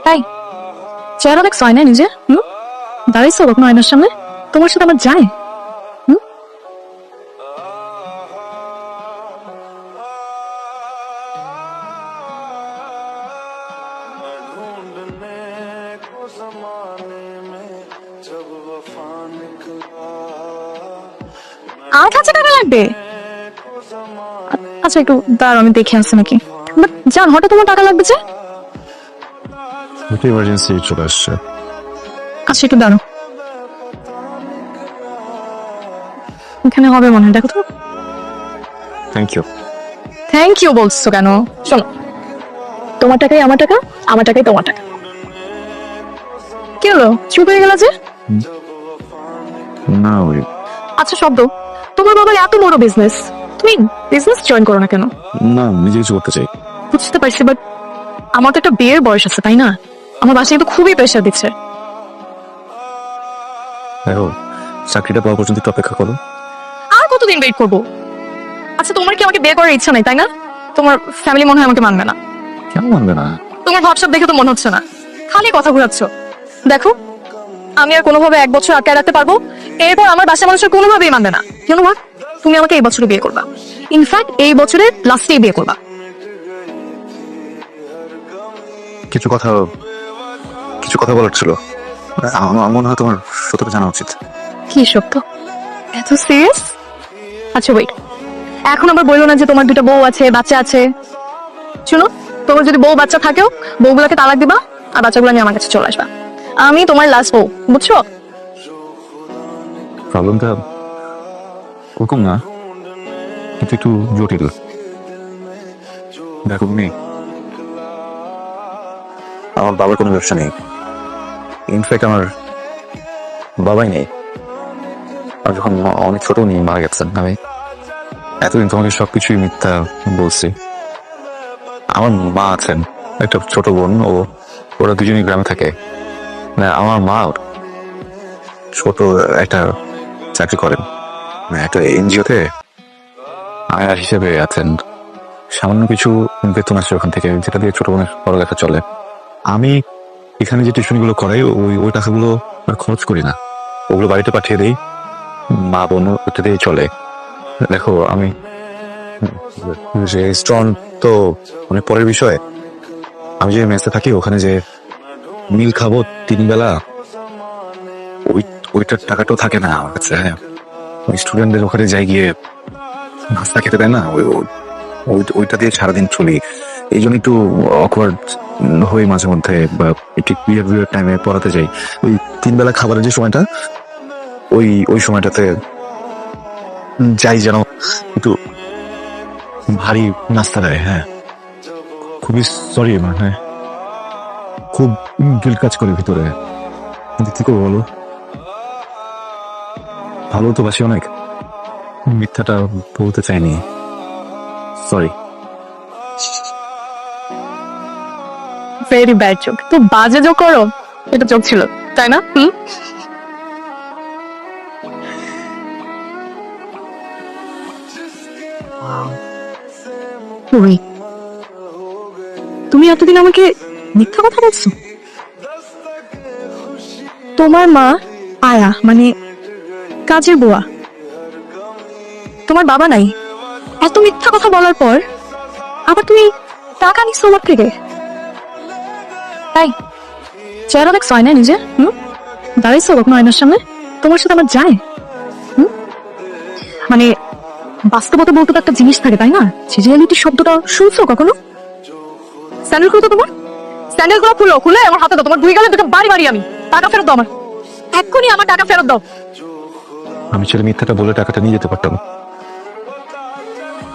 তাই চেহারা দেখছো আয়নায় নিজে? দাঁড়াইছো কখনো আয়নার সামনে? তোমার সাথে আমার যায়? আর কাছে টাকা লাগবে? আচ্ছা একটু দাঁড়াও, আমি দেখে আসছি নাকি। বাট জান, হঠাৎ তোমার টাকা লাগবে যে? একটা ইমার্জেন্সি চলে আসছে। আচ্ছা একটু দাঁড়াও, এখানে হবে মনে হয়, দেখো তো। Thank you. থ্যাংক ইউ বলছো কেন? শোনো, তোমার টাকাই আমার টাকা, আমার টাকাই তোমার টাকা। কি হলো, চুপ হয়ে গেল যে? না ওই আচ্ছা শব্দ, তোমার বাবার এত বড় বিজনেস, তুমি বিজনেস জয়েন করো না কেন? না, নিজে কিছু করতে চাই। বুঝতে পারছি, বাট আমার তো একটা বিয়ের বয়স আছে, তাই না? আমার বাসায় তো খুবই প্রেশার দিচ্ছে। দেখো, চাকরিটা পাওয়া পর্যন্ত একটু অপেক্ষা করো। আর কতদিন ওয়েট করবো? আচ্ছা তোমার কি আমাকে বিয়ে করার ইচ্ছা নাই, তাই না? তোমার ফ্যামিলি মনে হয় আমাকে মানবে না। কেন মানবে না? তোমার ভাবসাব দেখে তো মনে হচ্ছে না, খালি কথা ঘুরাচ্ছ। দেখো, আমি আর কোনোভাবে 1 বছর আটকায় রাখতে পারবো, এরপর আমার বাসা মানুষের কোনোভাবেই মানবে না। কেন ভাব, তুমি আমাকে এই বছরে বিয়ে করবা, ইনফ্যাক্ট এই বছরের লাস্টেই বিয়ে করবা। কিছু কথা বলার ছিল। আমার মনে হয় তোমার সত্যটা জানা উচিত। কি সত্য? এত সিরিয়াস? আচ্ছা ওয়েট, এখন আবার বললো না যে তোমার 2টা বউ আছে, বাচ্চা আছে। শুনো, তোমার যদি বউ বাচ্চা থাকেও, বউগুলাকে তালাক দিবা আর বাচ্চাগুলো নিয়ে আমার কাছে চলে আসবা। আমি তোমার লাস্ট বউ, বুঝছো? প্রবলেমটা ওরকম না, কিন্তু একটু জটিল। দেখো তুমি, আমার বাবার কোনো ব্যবসা নেই। ইনফ্যাক্ট আমার বাবাই নেই। আর যখন অনেক ছোট উনি মারা গেছেন। আমি এতদিন তোমাকে সবকিছুই মিথ্যা বলছি। আমার মা আছেন, একটা ছোট বোন, ওরা দুজনই গ্রামে থাকে। না, আমার মা ছোট একটা চাকরি করেন, একটা এনজিওতে আয়ার হিসেবে আছেন। সামান্য কিছু বেতন আসে ওখান থেকে, যেটা দিয়ে ছোট বোনের পড়ালেখা চলে। আমি এখানে যে টিউশন গুলো করাই, ওই টাকাগুলো আর খরচ করি না, ওগুলো বাড়িতে পাঠিয়ে দেই। মা বোন ওটা দিয়ে চলে। দেখো, আমি রেস্টুরেন্ট তো অনেক পরের বিষয়। আমি যে মেসে থাকি, ওখানে যে মিল খাবো 3 বেলা, ওইটার টাকাটাও থাকে না আমার কাছে। হ্যাঁ, ওই স্টুডেন্টদের ওখানে যাই গিয়ে নাস্তা খেতে দেয় না, ওইটা দিয়ে সারাদিন চলি। এই জন্য একটু অকওয়ার্ড হই মাঝে মধ্যে, বা একটু বিহেভিয়ার টাইমে পড়াতে যাই। ওই 3 বেলা খাবারের যে সময়টা, ওই সময়টাতে যাই যেন একটু ভারী নাস্তা দেয়। হ্যাঁ, খুবই সরি, মানে খুব গিল্ট কাজ করে ভিতরে, কিন্তু কি করবো বলো, ভালো তো বাসি অনেক, মিথ্যাটা বলতে চাইনি, সরি। Very bad joke. তো বাজে জোক করো, এটা জোক ছিল, তাই না? ওই, তুমি এতদিন আমাকে মিথ্যা কথা বলছো? তোমার মা আয়া মানে কাজের বুয়া, তোমার বাবা নাই, এত মিথ্যা কথা বলার পর আবার তুমি টাকা নিচ্ছ আমার থেকে? তাই চেহারা দেখছো আয়নায় নিজে? দাঁড়াইছো কখনো আয়নার সামনে? তোমার সাথে আমার যায়? মানে বাস্তবতা বলতে তো একটা জিনিস থাকে, তাই না? যে রিয়েলিটি শব্দটা শুনছো কখনো? স্যান্ডেল খুলো তো তোমার, স্যান্ডেল গুলো খুলো, খুলে আমার হাতে দাও। তোমার 2 গালে 2টা বাড়ি বাড়ি আমি। টাকা ফেরত দাও আমার, এক্ষুনি আমার টাকা ফেরত দাও। আমি ছেলে মিথ্যাটা বলে টাকাটা নিয়ে যেতে পারতাম,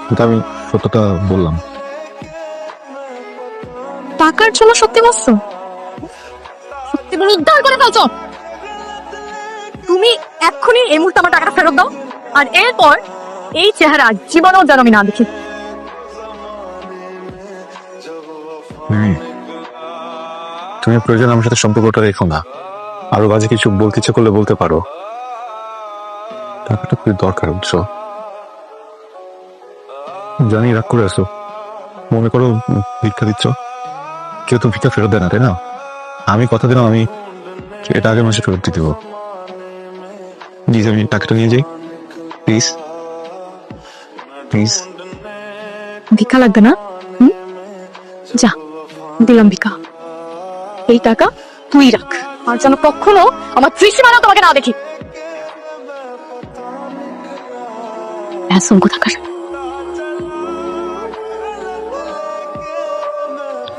কিন্তু আমি সত্যটা বললাম। টাকার জন্য সত্যি বলছো? সত্যি বলে উদ্ধার করে ফেলছো। তুমি এক্ষুনি এই মুহূর্তে আমার টাকাটা ফেরত দাও, আর এরপর এই চেহারা জীবনেও যেন আমি না দেখি। তুমি প্রয়োজন আমার সাথে সম্পর্কটা রেখো না, আরো বাজে কিছু বলতে ইচ্ছে করলে বলতে পারো। টাকাটা খুবই দরকার, বুঝছো? জানি রাগ করে আসো, মনে করো ভিক্ষা দিচ্ছ, কেউ তো ভিক্ষা ফেরত দেয় না, তাই না? আমি কথা দিলাম আমি এটা আগের মাসে ফেরত দিয়ে দেবো। প্লিজ আমি টাকাটা নিয়ে যাই, প্লিজ প্লিজ। ভিক্ষা লাগবে না? হুম, যা, দিলাম ভিক্ষা। এই টাকা তুই রাখ, আর যেন কখনো আমার ত্রিসীমানা তোমাকে না দেখি। অসংখ্য থাকার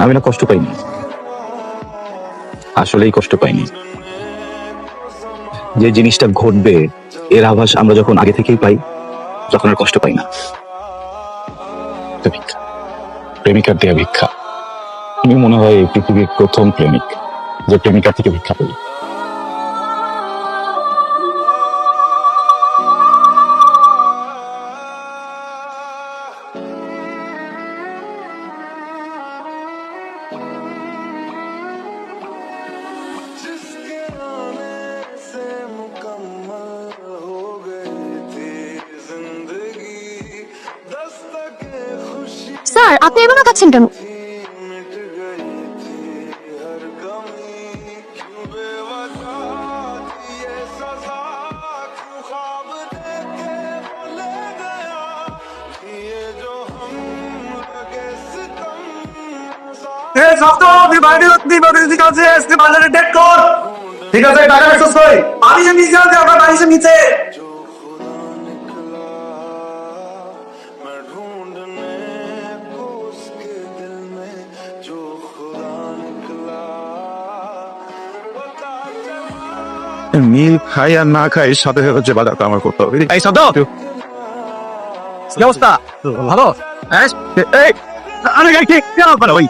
আমি না কষ্ট পাইনি, আসলেই কষ্ট পাইনি। যে জিনিসটা ঘটবে এর আভাস আমরা যখন আগে থেকেই পাই তখন আর কষ্ট পাই না। তো ভিক্ষা, প্রেমিকার দেয়া ভিক্ষা। আমি মনে হয় এই পৃথিবীর প্রথম প্রেমিক যে প্রেমিকার থেকে ভিক্ষা পেল। স্যার, আপনি এভাবে খাচ্ছেন কেন? ঠিক আছে, টাকা মেসেজ কই? আমি যে নিচে আছে, আমার বাড়ির নিচে। মিল খাই আর না খাই সাথে হচ্ছে বাজারটা আমার করতে হবে। এই শব্দ কি অবস্থা? ভালো? এই আরে কি খারাপ না ভাই?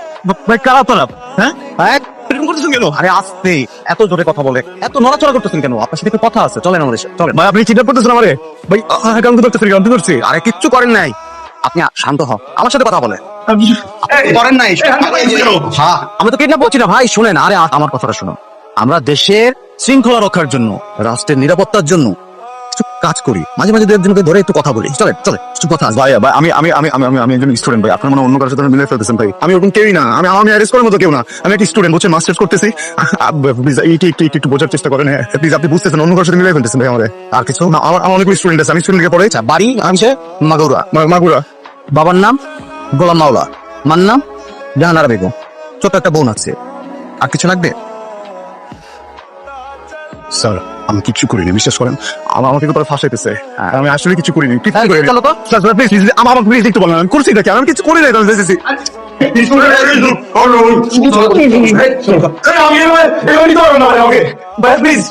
ভাই খারাপ না, হ্যাঁ? এরকম করতেছেন কেন? আরে আস্তে, এত জোরে কথা বলে, এত নড়াচড়া করতেছেন কেন? আপনার সাথে একটু কথা আছে, চলেন আমাদের সাথে চলেন। ভাই আপনি চিন্তা করতেছেন আমারে? ভাই কাম করতেছেন, কাম করছি। আরে কিচ্ছু করেন নাই, আপনি শান্ত হন, আমার সাথে কথা বলেন। করেন নাই? হ্যাঁ, আমি তো কিডন্যাপ বলছি না ভাই। শুনেন, আরে আমার কথাটা শুনুন। আমরা দেশের শৃঙ্খলা রক্ষার জন্য, রাষ্ট্রের নিরাপত্তার জন্য কিছু কাজ করি। মাঝে মাঝে দু একজনকে ধরে একটু কথা বলি। চলে চলে কিছু কথা আছে। ভাই ভাই আমি আমি আমি আমি আমি আমি একজন স্টুডেন্ট ভাই। আপনার মনে অন্য কারোর সাথে মিলে ফেলতেছেন ভাই। আমি ওরকম কেউই না। আমি আমি অ্যারেস্ট করার মতো কেউ না। আমি একটা স্টুডেন্ট, বুঝছেন? মাস্টার্স করতেছি। প্লিজ একটু বোঝার চেষ্টা করেন। প্লিজ আপনি বুঝতেছেন অন্য কারোর সাথে মিলে ফেলতেছেন ভাই আমাদের। আর কিছু না, আমার অনেক স্টুডেন্ট আছে। আমি স্টুডেন্টকে পড়ে বাড়ি আছে মাগুরা। মাগুরা। বাবার নাম গোলাম মাওলা, মার নাম জাহানারা বেগম। ছোট একটা বোন আছে। আর কিছু লাগবে? স্যার আমি কিছু করিনি, বিশ্বাস করেন। আমাকে তো ফাঁসাইতেছে। আমি আসলে কিছু করিনি। চলো তো স্যার, প্লিজ আমার প্লিজ একটু বলেন আমি করছি নাকি? আমি কিছু করি নাই। প্লিজ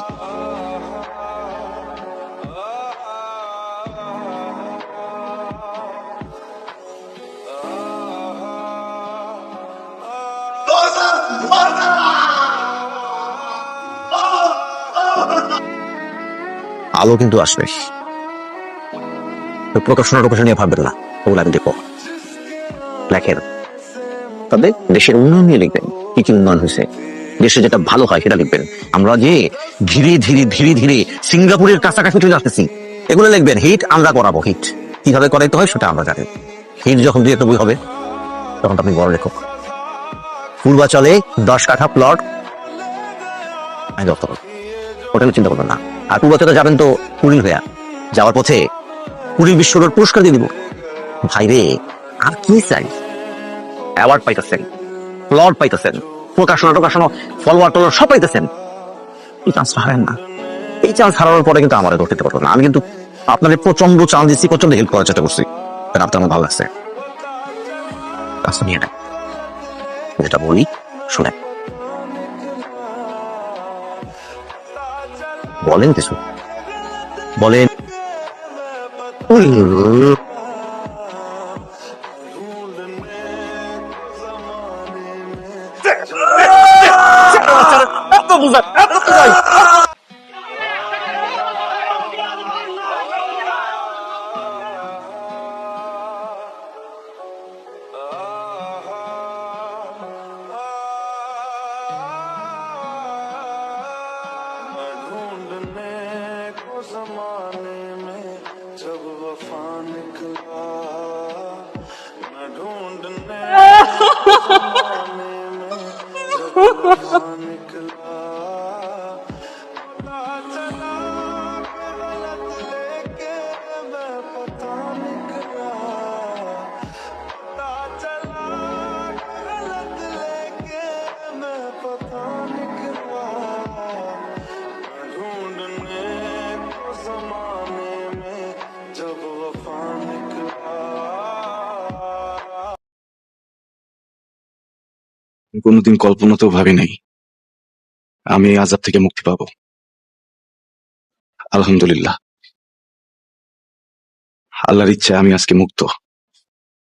আলো কিন্তু আসবে। প্রকাশনার অপারেশন নিয়ে ভাববেন না, ওগুলো আমি দেখবো। লেখেন, তবে দেশের উন্নয়ন নিয়ে লিখবেন। কি কি উন্নয়ন হয়েছে, দেশে যেটা ভালো হয় সেটা লিখবেন। আমরা যে ধীরে ধীরে ধীরে ধীরে সিঙ্গাপুরের কাছাকাছি চলে আসতেছি, এগুলো লিখবেন। হিট আমরা করাবো, হিট কিভাবে করাইতে হয় সেটা আমরা জানি। হিট যখন দুই একটা বই হবে তখন আপনি বড় লেখক। পূর্বাচলে 10 কাঠা প্লট আমি দপ্তর, ওটা চিন্তা করবেন না। আর পূর্বাচলে যাবেন তো কুড়িল হইয়া, যাওয়ার পথে কুড়িল বিশ্ব রোড পুরস্কার দিয়ে দিব। ভাইরে আর কি চাই? অ্যাওয়ার্ড পাইতেছেন, প্লট পাইতেছেন, প্রকাশনা টকাশনা, ফলোয়ার টলোয়ার সব পাইতেছেন। এই চান্স হারেন না। এই চান্স হারানোর পরে কিন্তু আমার ধরতে পারবো না। আমি কিন্তু আপনাদের প্রচন্ড চান্স দিচ্ছি, প্রচন্ড হেল্প করার চেষ্টা করছি। আপনার আমার ভালো লাগছে, কাজটা নিয়ে নেন। যেটা বলি শুনেন, বলেন কিছু বলেন। ज़माने में जब वफा निकला, मैं ढूंढने ज़माने में जब ढूंढने को जमाने में जब वफा निकला কোনোদিন কল্পনাতেও ভাবি নাই আমি এই আযাব থেকে মুক্তি পাবো। আলহামদুলিল্লাহ, আল্লাহর ইচ্ছায় আমি আজকে মুক্ত।